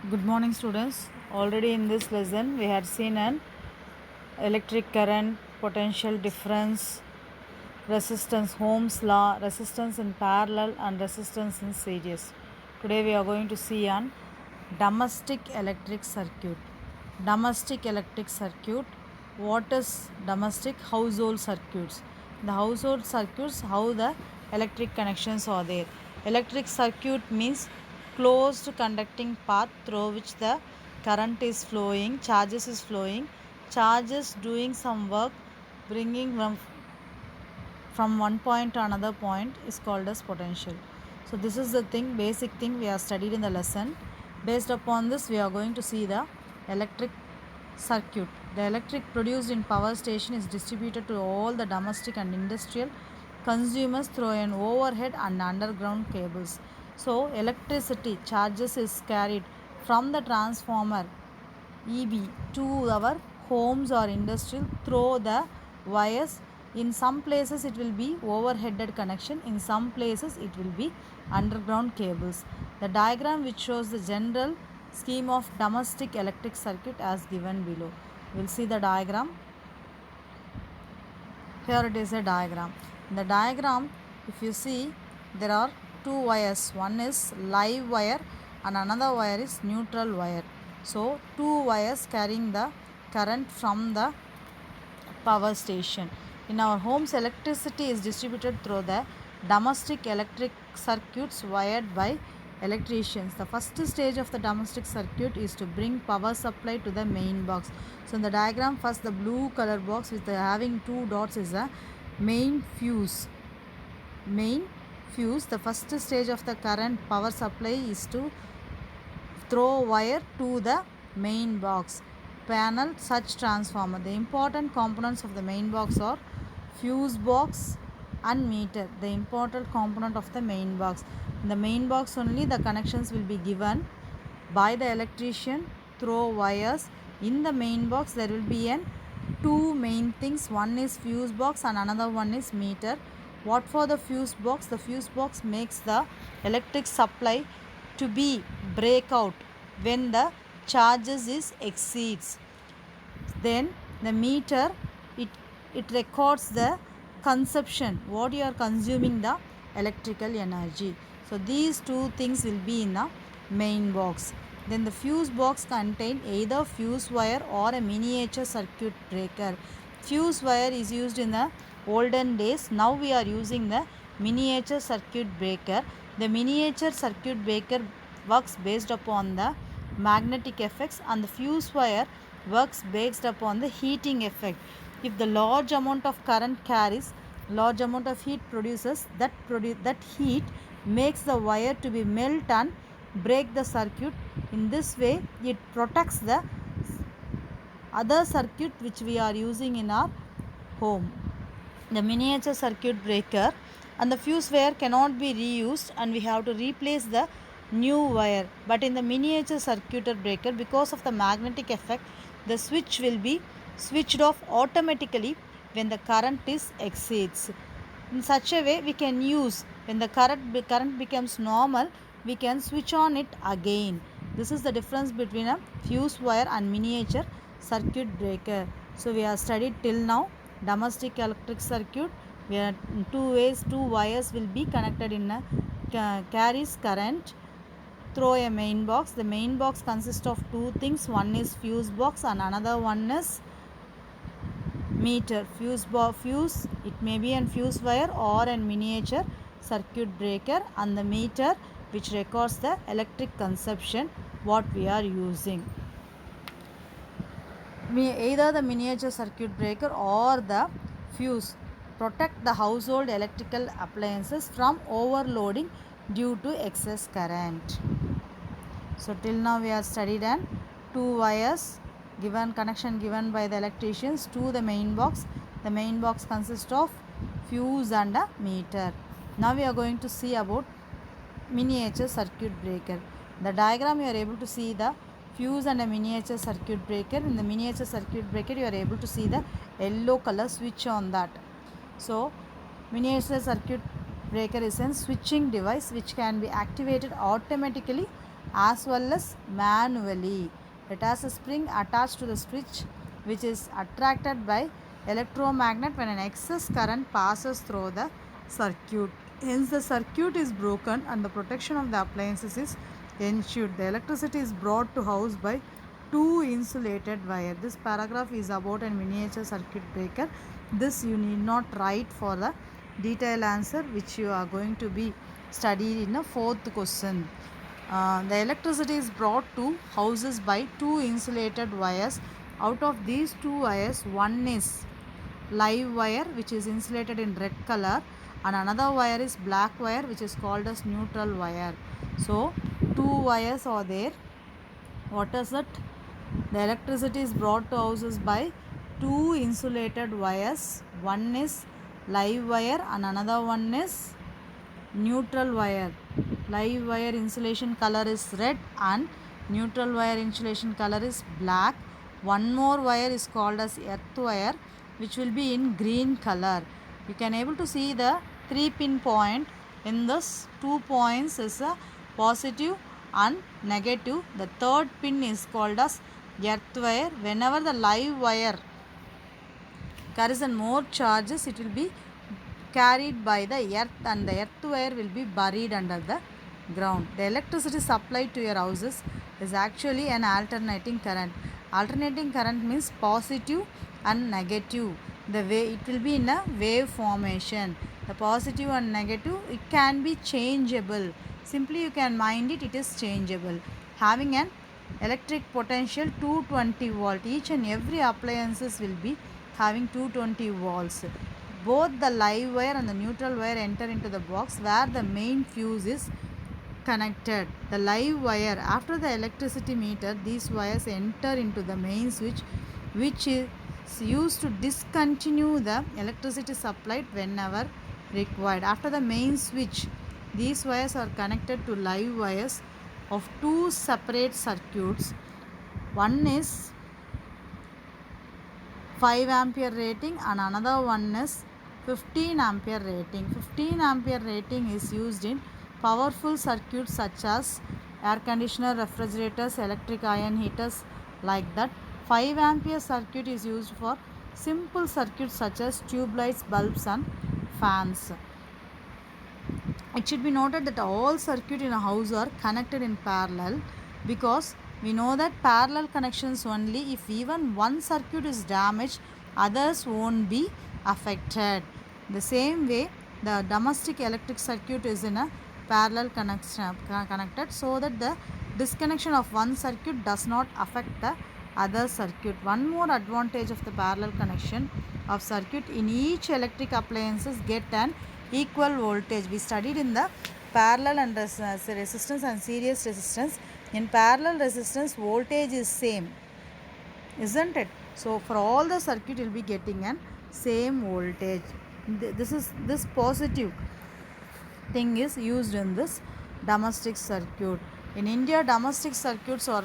Good morning, students. Already in this lesson, we had seen an electric current, potential difference, resistance, Ohm's law, resistance in parallel, and resistance in series. Today, we are going to see an domestic electric circuit. Domestic electric circuit. What is domestic household circuits? The household circuits, how the electric connections are there. Electric circuit means closed conducting path through which the current is flowing, charges doing some work, bringing from one point to another point is called as potential. So this is the thing, basic thing we have studied in the lesson. Based upon this, we are going to see the electric circuit. The electric produced in power station is distributed to all the domestic and industrial consumers through an overhead and underground cables. So electricity charges is carried from the transformer EB to our homes or industrial through the wires. In some places it will be overheaded connection, in some places it will be underground cables. The diagram which shows the general scheme of domestic electric circuit as given below. We will see the diagram. Here it is a diagram. In the diagram, if you see, there are two wires. One is live wire and another wire is neutral wire. So two wires carrying the current from the power station. In our homes, electricity is distributed through the domestic electric circuits wired by electricians. The first stage of the domestic circuit is to bring power supply to the main box. So in the diagram, first the blue color box with having two dots is a main fuse. Main fuse. The first stage of the current power supply is to throw wire to the main box panel such transformer. The important components of the main box are fuse box and meter. The important component of the main box. In the main box only the connections will be given by the electrician through wires. In the main box there will be two main things. One is fuse box and another one is meter. What for the fuse box? The fuse box makes the electric supply to be break out when the charges is exceeds. Then the meter it records the consumption, what you are consuming the electrical energy. So these two things will be in the main box. Then the fuse box contain either fuse wire or a miniature circuit breaker. Fuse wire is used in the olden days. Now we are using the miniature circuit breaker. The miniature circuit breaker works based upon the magnetic effects and the fuse wire works based upon the heating effect. If the large amount of current carries large amount of heat produces that heat makes the wire to be melt and break the circuit. In this way it protects the other circuit which we are using in our home. The miniature circuit breaker and the fuse wire cannot be reused and we have to replace the new wire. But in the miniature circuit breaker, because of the magnetic effect, the switch will be switched off automatically when the current is exceeds. In such a way we can use when the current becomes normal, we can switch on it again. This is the difference between a fuse wire and miniature circuit breaker. So we have studied till now domestic electric circuit where two ways, two wires will be connected in a carries current through a main box. The main box consists of two things. One is fuse box and another one is meter. Fuse it may be a fuse wire or a miniature circuit breaker, and the meter which records the electric consumption what we are using. Either the miniature circuit breaker or the fuse protect the household electrical appliances from overloading due to excess current. So till now we have studied an two wires connection given by the electricians to the main box. The main box consists of fuse and a meter. Now we are going to see about miniature circuit breaker. The diagram you are able to see the fuse and a miniature circuit breaker. In the miniature circuit breaker you are able to see the yellow color switch on that. So miniature circuit breaker is a switching device which can be activated automatically as well as manually. It has a spring attached to the switch which is attracted by electromagnet when an excess current passes through the circuit. Hence the circuit is broken and the protection of the appliances is ensured. The electricity is brought to house by two insulated wire. This paragraph is about a miniature circuit breaker. This you need not write for the detailed answer which you are going to be studied in a fourth question. The electricity is brought to houses by two insulated wires. Out of these two wires, one is live wire which is insulated in red color, and another wire is black wire which is called as neutral wire. So two wires are there. What is it? The electricity is brought to houses by two insulated wires. One is live wire and another one is neutral wire. Live wire insulation color is red and neutral wire insulation color is black. One more wire is called as earth wire which will be in green color. You can able to see the 3-pin point. In this 2 points is a positive and negative. The third pin is called as earth wire. Whenever the live wire carries more charges, it will be carried by the earth and the earth wire will be buried under the ground. The electricity supplied to your houses is actually an alternating current. Alternating current means positive and negative. The way it will be in a wave formation. The positive and negative, it can be changeable. Simply you can mind it, it is changeable. Having an electric potential 220 volt. Each and every appliances will be having 220 volts. Both the live wire and the neutral wire enter into the box where the main fuse is connected. The live wire, after the electricity meter, these wires enter into the main switch which is used to discontinue the electricity supplied whenever required. After the main switch, these wires are connected to live wires of two separate circuits. One is 5 ampere rating and another one is 15 ampere rating. 15 ampere rating is used in powerful circuits such as air conditioner, refrigerators, electric iron heaters, like that. 5 ampere circuit is used for simple circuits such as tube lights, bulbs and fans. It should be noted that all circuits in a house are connected in parallel, because we know that parallel connections only. If even one circuit is damaged, others won't be affected. The same way, the domestic electric circuit is in a parallel connected, so that the disconnection of one circuit does not affect the other circuit. One more advantage of the parallel connection of circuit, in each electric appliances get an equal voltage. We studied in the parallel and resistance and series resistance. In parallel resistance, voltage is same, isn't it? So for all the circuit, you'll be getting an same voltage. This positive thing is used in this domestic circuit. In India, domestic circuits are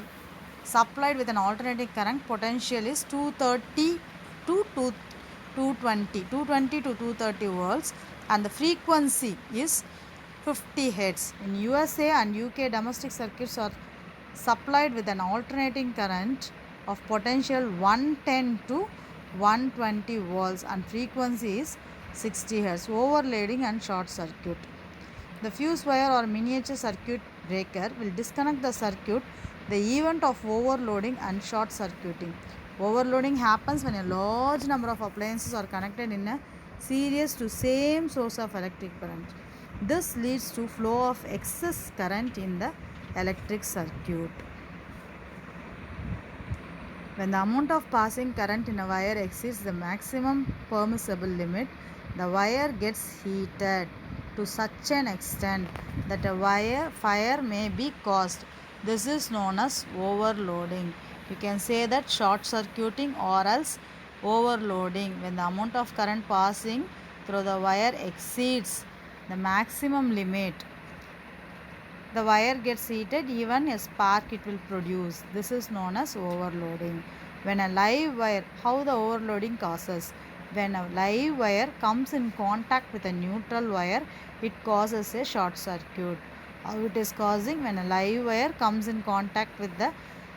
supplied with an alternating current. Potential is 230 to 230 volts, and the frequency is 50 Hz. In USA and UK, domestic circuits are supplied with an alternating current of potential 110 to 120 volts and frequency is 60 Hz. Overloading and short circuit. The fuse wire or miniature circuit breaker will disconnect the circuit the event of overloading and short circuiting. Overloading happens when a large number of appliances are connected in a series to same source of electric current. This leads to flow of excess current in the electric circuit. When the amount of passing current in a wire exceeds the maximum permissible limit, the wire gets heated to such an extent that a fire may be caused. This is known as overloading. You can say that short circuiting or else overloading. When the amount of current passing through the wire exceeds the maximum limit, the wire gets heated, even a spark it will produce. This is known as overloading. When a live wire, how the overloading causes? When a live wire comes in contact with a neutral wire, it causes a short circuit. How it is causing? When a live wire comes in contact with the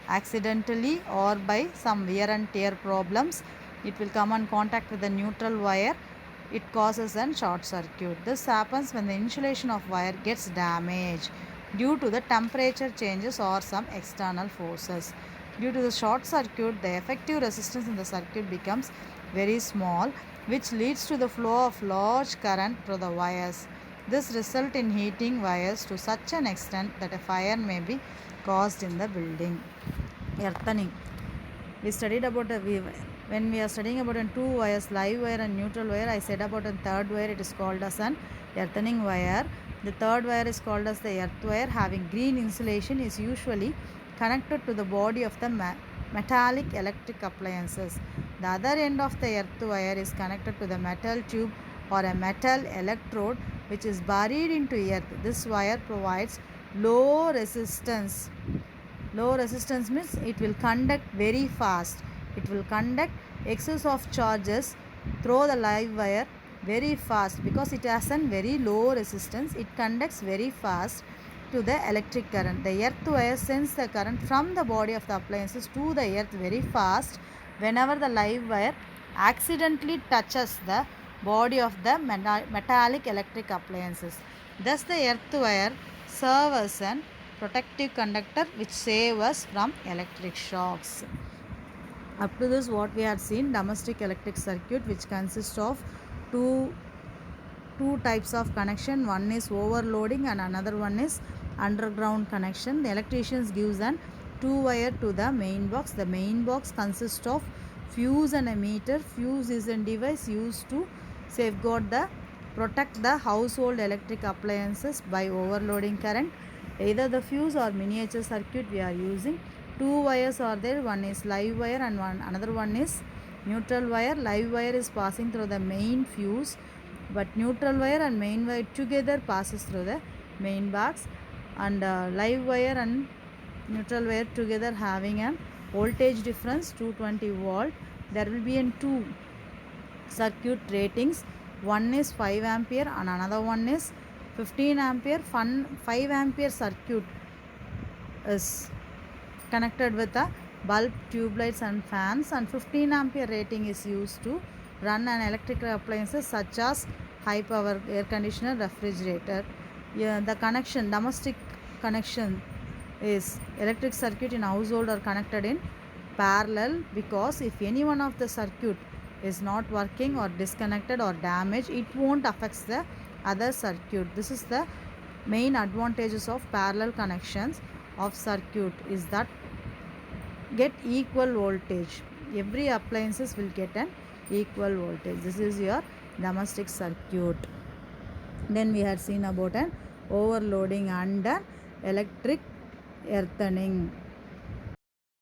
accidentally or by some wear and tear problems, it will come in contact with the neutral wire. It causes a short circuit. This happens when the insulation of wire gets damaged due to the temperature changes or some external forces. Due to the short circuit, the effective resistance in the circuit becomes very small, which leads to the flow of large current through the wires. This results in heating wires to such an extent that a fire may be caused in the building. Earthing. We studied about when we are studying about two wires, live wire and neutral wire. I said about a third wire, it is called as an earthing wire. The third wire is called as the earth wire, having green insulation, is usually connected to the body of the metallic electric appliances. The other end of the earth wire is connected to the metal tube or a metal electrode which is buried into earth. This wire provides low resistance. Low resistance means it will conduct very fast. It will conduct excess of charges through the live wire very fast because it has a very low resistance. It conducts very fast to the electric current. The earth wire sends the current from the body of the appliances to the earth very fast whenever the live wire accidentally touches the body of the metallic electric appliances. Thus the earth wire serves as an protective conductor which saves us from electric shocks. Up to this, what we had seen, domestic electric circuit, which consists of two types of connection. One is overloading and another one is underground connection. The electricians gives an two wire to the main box. The main box consists of fuse and a meter. Fuse is a device used to protect the household electric appliances by overloading current. Either the fuse or miniature circuit we are using. Two wires are there. One is live wire and another one is neutral wire. Live wire is passing through the main fuse, but neutral wire and main wire together passes through the main box. And live wire and neutral wire together having a voltage difference 220 volt. There will be in two circuit ratings. One is 5 ampere and another one is 15 ampere. 5 ampere circuit is connected with the bulb, tube lights and fans, and 15 ampere rating is used to run an electrical appliances such as high power air conditioner, refrigerator. The connection, domestic connection, is electric circuit in household are connected in parallel, because if any one of the circuit is not working or disconnected or damaged, it won't affect the other circuit. This is the main advantages of parallel connections of circuit, is that get equal voltage. Every appliances will get an equal voltage. This is your domestic circuit. Then we had seen about an overloading and electric earthing.